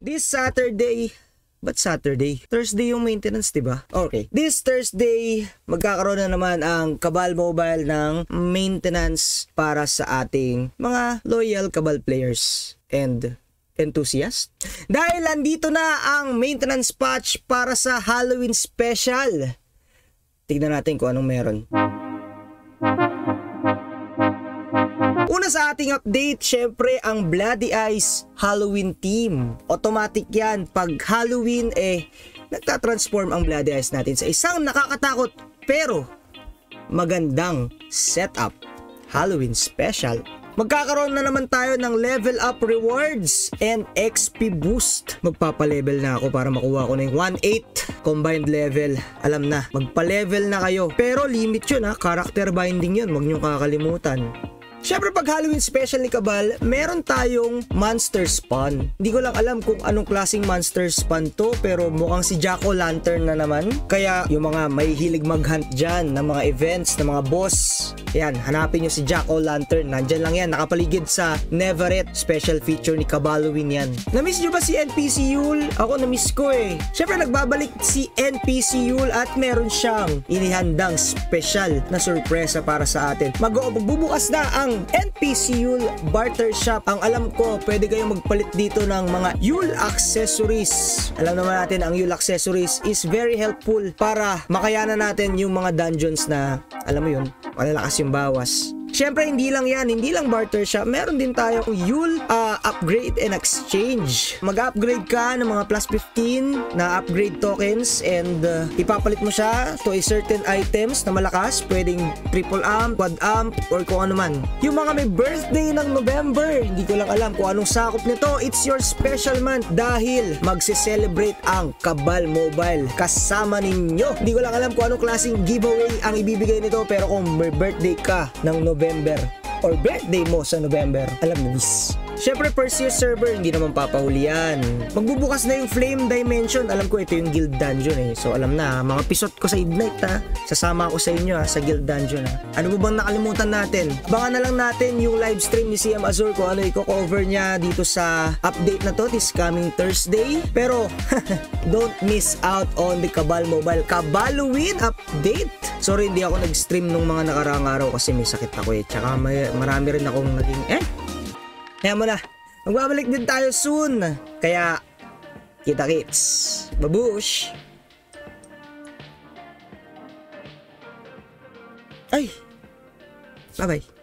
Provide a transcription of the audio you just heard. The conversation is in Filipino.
This Saturday, ba't Saturday? Thursday yung maintenance, diba? Okay. This Thursday, magkakaroon na naman ang Kabal Mobile ng maintenance para sa ating mga loyal Kabal players and enthusiasts. Dahil andito na ang maintenance patch para sa Halloween special. Tignan natin kung anong meron. Una sa ating update, syempre ang Bloody Eyes Halloween theme. Automatic yan. Pag Halloween, nagtatransform ang Bloody Eyes natin sa isang nakakatakot pero magandang setup. Halloween special. Magkakaroon na naman tayo ng level up rewards and XP boost. Magpapa-level na ako para makuha ko na yung 1/8 combined level. Alam na, magpa-level na kayo. Pero limit yun ha, character binding yun. Huwag niyong kakalimutan. Siyempre pag Halloween special ni Kabal, meron tayong monster spawn. Hindi ko lang alam kung anong klaseng monster spawn to, pero mukhang si Jack-o'-lantern na naman. Kaya yung mga may hilig mag-hunt dyan ng mga events, ng mga boss, yan, hanapin nyo si Jack-o'-lantern. Nandyan lang yan, nakapaligid sa Neverett. Special feature ni Kabalowin yan. Namiss nyo ba si NPC Yule? Ako namiss ko eh. Siyempre nagbabalik si NPC Yule at meron siyang inihandang special na sorpresa para sa atin. Magbubukas na ang NPC Yule Barter Shop. Ang alam ko, pwede kayong magpalit dito ng mga Yule accessories. Alam naman natin, ang Yule accessories is very helpful para makayanan natin yung mga dungeons na, alam mo yun, malalakas yung bawas. Siyempre, hindi lang yan, hindi lang barter shop. Meron din tayong Yule upgrade and exchange. Mag-upgrade ka ng mga plus 15 na upgrade tokens and ipapalit mo siya to a certain items na malakas. Pwedeng triple amp, quad amp, or kung ano man. Yung mga may birthday ng November, hindi ko lang alam kung anong sakop nito. It's your special month dahil magse-celebrate ang Kabal Mobile kasama ninyo. Hindi ko lang alam kung anong klaseng giveaway ang ibibigay nito, pero kung may birthday ka ng November or birthday mo sa November, alam mo this. Siyempre, first year server, hindi naman papahuli yan. Magbubukas na yung Flame Dimension. Alam ko, ito yung Guild Dungeon eh. So, alam na, mga pisot ko sa Ignite ha. Sasama ako sa inyo ha, sa Guild Dungeon ha. Ano mo bang nakalimutan natin? Abangan na lang natin yung live stream ni CM Azur kung ano i-cover niya dito sa update na to this coming Thursday. Pero, don't miss out on the Kabal Mobile Kabalowin update. Sorry, hindi ako nag-stream nung mga nakaraang araw kasi may sakit ako eh. Tsaka marami rin akong naging kaya mo na, magbabalik din tayo soon. Kaya, kita-kits. Babush! Ay! Bye-bye.